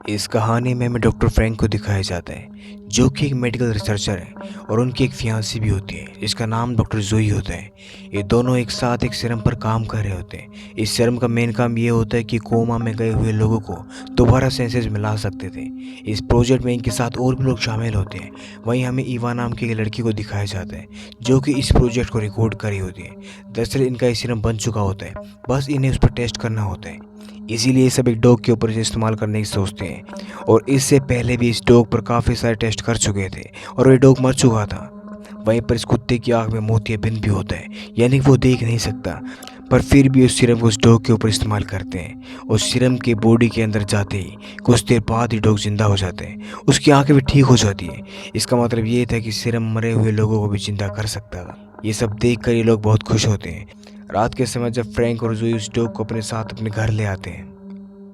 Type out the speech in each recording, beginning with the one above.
इस कहानी में हमें डॉक्टर फ्रैंक को दिखाया जाता है जो कि एक मेडिकल रिसर्चर है और उनकी एक फियांसी भी होती है जिसका नाम डॉक्टर जोई होता है। ये दोनों एक साथ एक सीरम पर काम कर रहे होते हैं। इस सीरम का मेन काम ये होता है कि कोमा में गए हुए लोगों को दोबारा सेंसेस मिला सकते थे। इस प्रोजेक्ट में इनके साथ और भी लोग शामिल होते हैं। वहीं हमें ईवा नाम की एक लड़की को दिखाया जाता है जो कि इस प्रोजेक्ट को रिकॉर्ड करी होती है। दरअसल इनका ये सीरम बन चुका होता है, बस इन्हें उस पर टेस्ट करना होता है। इसीलिए सब एक डॉग के ऊपर इसे इस्तेमाल करने की सोचते हैं और इससे पहले भी इस डॉग पर काफ़ी सारे टेस्ट कर चुके थे और ये डॉग मर चुका था। वहीं पर इस कुत्ते की आँख में मोतियाबिंद भी होता है, यानी कि वो देख नहीं सकता, पर फिर भी उस सिरम को उस डॉग के ऊपर इस्तेमाल करते हैं। उस सिरम के बॉडी के अंदर जाते ही कुछ देर बाद ही डॉग जिंदा हो जाते हैं, उसकी आंखें भी ठीक हो जाती है। इसका मतलब ये था कि सिरम मरे हुए लोगों को भी जिंदा कर सकता था। ये सब देख कर ये लोग बहुत खुश होते हैं। रात के समय जब फ्रैंक और जूही उस डॉग को अपने साथ अपने घर ले आते हैं,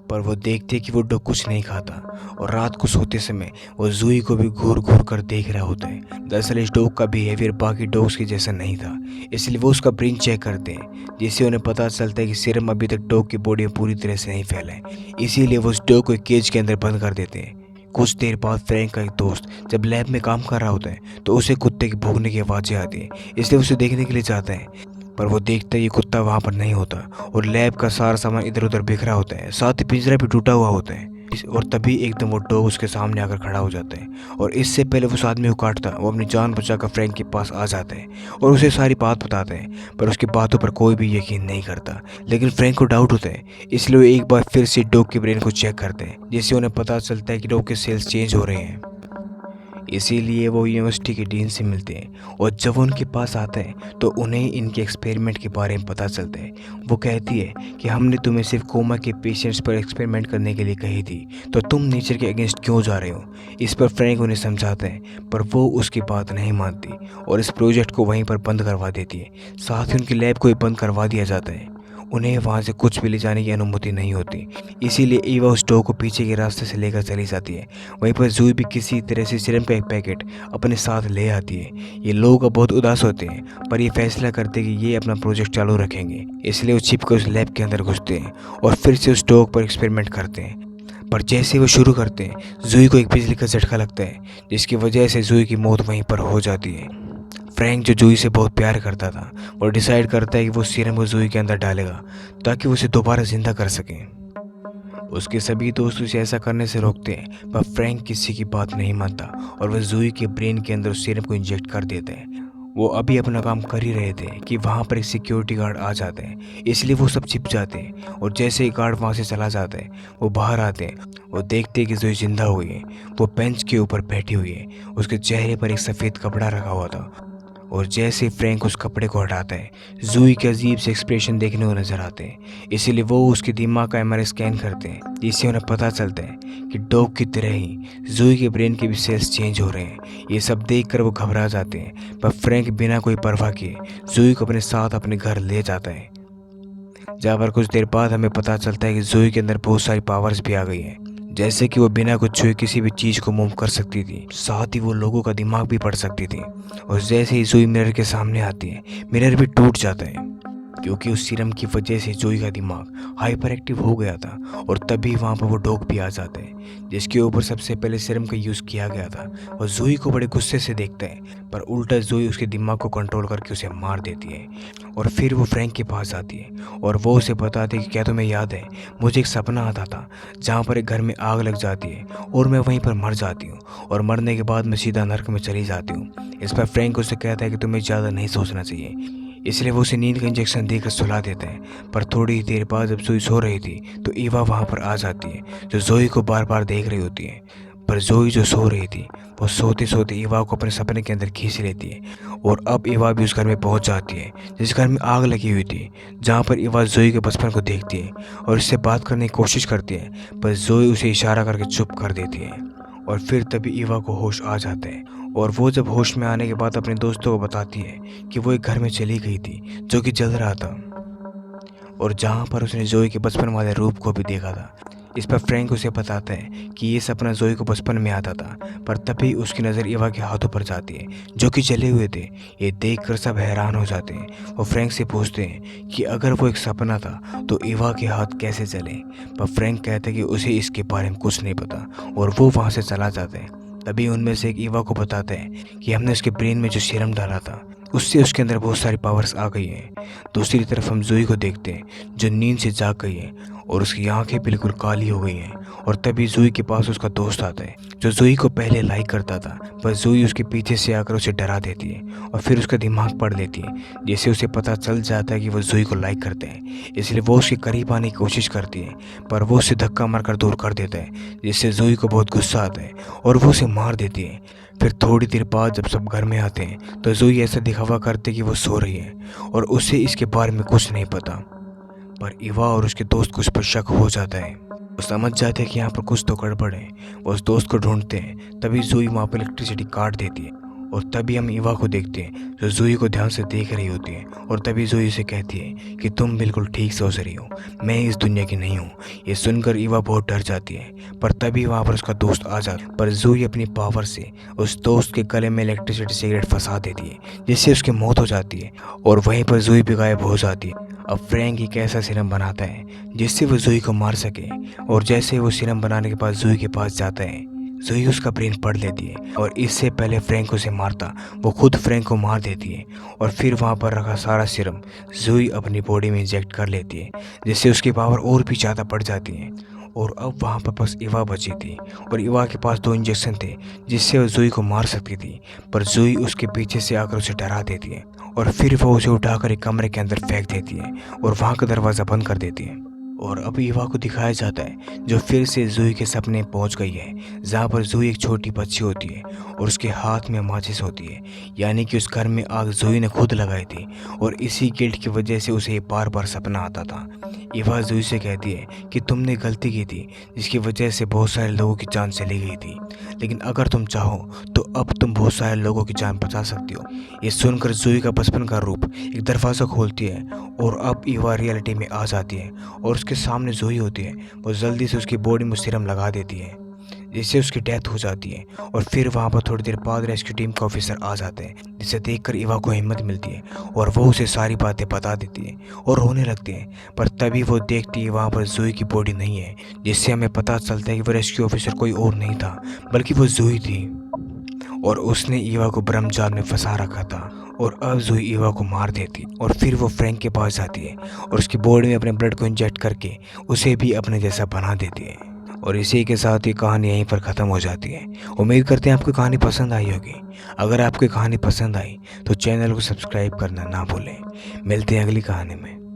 पर वो देखते कि वो डॉग कुछ नहीं खाता और रात को सोते समय वो जूही को भी घूर घूर कर देख रहा होता है। दरअसल इस डॉग का बिहेवियर बाकी डॉग्स के जैसा नहीं था, इसलिए वो उसका ब्रेन चेक करते हैं, जिससे उन्हें पता चलता है कि सीरम अभी तक डॉग की बॉडी में पूरी तरह से नहीं फैला है। इसीलिए वो उस डॉग को एक केज के अंदर बंद कर देते हैं। कुछ देर बाद फ्रैंक का एक दोस्त जब लैब में काम कर रहा होता है तो उसे कुत्ते की भौंकने की आवाज़ें आती है, इसलिए उसे देखने के लिए जाता है। पर वो देखता है ये कुत्ता वहाँ पर नहीं होता और लैब का सारा सामान इधर उधर बिखरा होता है, साथ ही पिंजरा भी टूटा हुआ होता है। और तभी एकदम वो डॉग उसके सामने आकर खड़ा हो जाता है और इससे पहले वो उस आदमी को काटता वो अपनी जान बचाकर फ्रैंक के पास आ जाता है और उसे सारी बात बताता है। पर उसकी बातों पर कोई भी यकीन नहीं करता, लेकिन फ्रैंक को डाउट होता है, इसलिए वो एक बार फिर से डॉग के ब्रेन को चेक करते हैं, जिससे उन्हें पता चलता है कि डॉग के सेल्स चेंज हो रहे हैं। इसीलिए वो यूनिवर्सिटी के डीन से मिलते हैं और जब वो उनके पास आते हैं तो उन्हें इनके एक्सपेरिमेंट के बारे में पता चलता है। वो कहती है कि हमने तुम्हें सिर्फ कोमा के पेशेंट्स पर एक्सपेरिमेंट करने के लिए कही थी, तो तुम नेचर के अगेंस्ट क्यों जा रहे हो। इस पर फ्रैंक उन्हें समझाता है, पर वो उसकी बात नहीं मानती और इस प्रोजेक्ट को वहीं पर बंद करवा देती है। साथ ही उनकी लैब को भी बंद करवा दिया जाता है। उन्हें वहाँ से कुछ भी ले जाने की अनुमति नहीं होती, इसीलिए ईवा उस डॉग को पीछे के रास्ते से लेकर चली जाती है। वहीं पर जूही भी किसी तरह से सिरम का एक पैकेट अपने साथ ले आती है। ये लोग अब बहुत उदास होते हैं, पर ये फैसला करते हैं कि ये अपना प्रोजेक्ट चालू रखेंगे, इसलिए वो छिप कर उस लैब के अंदर घुसते हैं और फिर से उस डॉग पर एक्सपेरिमेंट करते हैं। पर जैसे वो शुरू करते हैं जूही को एक बिजली का झटका लगता है, जिसकी वजह से जूही की मौत वहीं पर हो जाती है। फ्रैंक जो जूही से बहुत प्यार करता था वो डिसाइड करता है कि वो सीरम को जूही के अंदर डालेगा ताकि वो उसे दोबारा जिंदा कर सके। उसके सभी दोस्त उसे ऐसा करने से रोकते हैं, पर फ्रैंक किसी की बात नहीं मानता और वह जूही के ब्रेन के अंदर उस सीरम को इंजेक्ट कर देते हैं। वो अभी अपना काम कर ही रहे थे कि वहाँ पर एक सिक्योरिटी गार्ड आ जाते हैं, इसलिए वो सब छिप जाते हैं और जैसे ही गार्ड वहाँ से चला जाता है वो बाहर आते हैं। वो देखते हैं कि जूही जिंदा हुई है। वो बेंच के ऊपर बैठी हुई है, उसके चेहरे पर एक सफ़ेद कपड़ा रखा हुआ था और जैसे ही फ्रैंक उस कपड़े को हटाता है जूही के अजीब से एक्सप्रेशन देखने को नजर आते हैं। इसीलिए वो उसके दिमाग का एमआरआई स्कैन करते हैं, जिससे उन्हें पता चलता है कि डॉग की तरह ही जूही के ब्रेन के भी सेल्स चेंज हो रहे हैं। ये सब देखकर वो घबरा जाते हैं, पर फ्रैंक बिना कोई परवाह किए जूही को अपने साथ अपने घर ले जाता है। जहाँ पर कुछ देर बाद हमें पता चलता है कि जूही के अंदर बहुत सारी पावर्स भी आ गई हैं, जैसे कि वो बिना कुछ छुए किसी भी चीज़ को मूव कर सकती थी, साथ ही वो लोगों का दिमाग भी पढ़ सकती थी। और जैसे ही जूही मिरर के सामने आती है मिरर भी टूट जाता है, क्योंकि उस सीरम की वजह से जोई का दिमाग हाइपर एक्टिव हो गया था। और तभी वहाँ पर वो डॉग भी आ जाते हैं जिसके ऊपर सबसे पहले सीरम का यूज़ किया गया था। वो जोई को बड़े गुस्से से देखता है, पर उल्टा जोई उसके दिमाग को कंट्रोल करके उसे मार देती है। और फिर वो फ्रैंक के पास आती है और वो उसे बताती है कि क्या तुम्हें याद है, मुझे एक सपना आता था जहाँ पर एक घर में आग लग जाती है और मैं वहीं पर मर जाती हूँ और मरने के बाद मैं सीधा नर्क में चली जाती हूँ। इस पर फ्रैंक उसे कहता है कि तुम्हें ज़्यादा नहीं सोचना चाहिए, इसलिए वो उसे नींद का इंजेक्शन देकर सुला देता है। पर थोड़ी ही देर बाद जब जोई सो रही थी तो ईवा वहाँ पर आ जाती है, जो जोई को बार बार देख रही होती है। पर जोई जो सो रही थी वो सोते सोते ईवा को अपने सपने के अंदर खींच लेती है और अब ईवा भी उस घर में पहुंच जाती है जिस घर में आग लगी हुई थी, जहाँ पर ईवा जोई के बचपन को देखती है और इससे बात करने की कोशिश करती है, पर जोई उसे इशारा करके चुप कर देती है। और फिर तभी ईवा को होश आ जाता है और वो जब होश में आने के बाद अपने दोस्तों को बताती है कि वो एक घर में चली गई थी जो कि जल रहा था और जहाँ पर उसने जोई के बचपन वाले रूप को भी देखा था। इस पर फ्रैंक उसे बताता है कि ये सपना जोई को बचपन में आता था, पर तभी उसकी नज़र इवा के हाथों पर जाती है जो कि जले हुए थे। ये देखकर सब हैरान हो जाते हैं। वो फ्रैंक से पूछते हैं कि अगर वो एक सपना था तो इवा के हाथ कैसे जले, पर फ्रैंक कहते हैं कि उसे इसके बारे में कुछ नहीं पता और वो वहाँ से चला जाता है। तभी उनमें से एक इवा को बताता है कि हमने उसके ब्रेन में जो सीरम डाला था उससे उसके अंदर बहुत सारी पावर्स आ गई हैं। दूसरी तरफ हम जोई को देखते हैं जो नींद से जाग गई है और उसकी आंखें बिल्कुल काली हो गई हैं। और तभी जोई के पास उसका दोस्त आता है जो जोई को पहले लाइक करता था, पर जोई उसके पीछे से आकर उसे डरा देती है और फिर उसका दिमाग पढ़ लेती है, जिससे उसे पता चल जाता है कि वो जोई को लाइक करते हैं। इसलिए वो उसके करीब आने की कोशिश करती है, पर वो उसे धक्का मारकर दूर कर देता है, जिससे जोई को बहुत गुस्सा आता है और वो उसे मार देती है। फिर थोड़ी देर बाद जब सब घर में आते हैं तो जोई ऐसा दिखावा करती है कि वो सो रही है और उसे इसके बारे में कुछ नहीं पता। पर इवा और उसके दोस्त को उस पर शक हो जाता है। वो समझ जाते हैं कि यहाँ पर कुछ तो गड़बड़ है। वो उस दोस्त को ढूंढते हैं, तभी जोई वहाँ पर इलेक्ट्रिसिटी काट देती है और तभी हम इवा को देखते हैं जो जोई को ध्यान से देख रही होती है। और तभी जोई से कहती है कि तुम बिल्कुल ठीक सोच रही हो, मैं इस दुनिया की नहीं हूँ। ये सुनकर इवा बहुत डर जाती है, पर तभी वहाँ पर उसका दोस्त आ जाता है। पर जोई अपनी पावर से उस दोस्त के गले में इलेक्ट्रिसिटी सिगरेट फंसा देती है, जिससे उसकी मौत हो जाती है और वहीं पर जोई भी गायब हो जाती है। अब फ्रैंक एक ऐसा सीरम बनाता है जिससे वो जोई को मार सके, और जैसे वो सीरम बनाने के बाद जोई के पास जाता है, जोई उसका ब्रेन पढ़ लेती है और इससे पहले फ्रैंक उसे मारता वो खुद फ्रैंक को मार देती है। और फिर वहाँ पर रखा सारा सीरम जोई अपनी बॉडी में इंजेक्ट कर लेती है, जिससे उसकी पावर और भी ज़्यादा बढ़ जाती है। और अब वहाँ पर बस इवा बची थी और इवा के पास 2 इंजेक्शन थे जिससे वो जोई को मार सकती थी, पर जोई उसके पीछे से आकर उसे डरा देती है और फिर वो उसे उठाकर एक कमरे के अंदर फेंक देती है और वहाँ का दरवाज़ा बंद कर देती है। और अब इवा को दिखाया जाता है जो फिर से जोई के सपने पहुंच गई है, जहाँ पर जोई एक छोटी बच्ची होती है और उसके हाथ में माचिस होती है, यानी कि उस घर में आग जोई ने खुद लगाई थी और इसी गिल्ट की वजह से उसे बार बार सपना आता था। इवा जोई से कहती है कि तुमने गलती की थी जिसकी वजह से बहुत सारे लोगों की जान चली गई थी, लेकिन अगर तुम चाहो तो अब तुम बहुत सारे लोगों की जान बचा सकती हो। ये सुनकर जोई का बचपन का रूप एक दरवाज़ा खोलती है और अब इवा रियलिटी में आ जाती है और उसके सामने जोई होती है। वो जल्दी से उसकी बॉडी में सीरम लगा देती है जिससे उसकी डेथ हो जाती है। और फिर वहाँ पर थोड़ी देर बाद रेस्क्यू टीम के ऑफिसर आ जाते हैं, जिसे देखकर इवा को हिम्मत मिलती है और वो उसे सारी बातें बता देती है और रोने लगती है। पर तभी वो देखती है वहाँ पर जोई की बॉडी नहीं है, जिससे हमें पता चलता है कि वो रेस्क्यू ऑफिसर कोई और नहीं था बल्कि वो जोई थी और उसने इवा को ब्रह्म जाल में फंसा रखा था। और अब जोई इवा को मार देती और फिर वो फ्रैंक के पास जाती है और उसकी बॉडी में अपने ब्लड को इंजेक्ट करके उसे भी अपने जैसा बना देती है। और इसी के साथ ये कहानी यहीं पर ख़त्म हो जाती है। उम्मीद करते हैं आपको कहानी पसंद आई होगी। अगर आपको कहानी पसंद आई तो चैनल को सब्सक्राइब करना ना भूलें। मिलते हैं अगली कहानी में।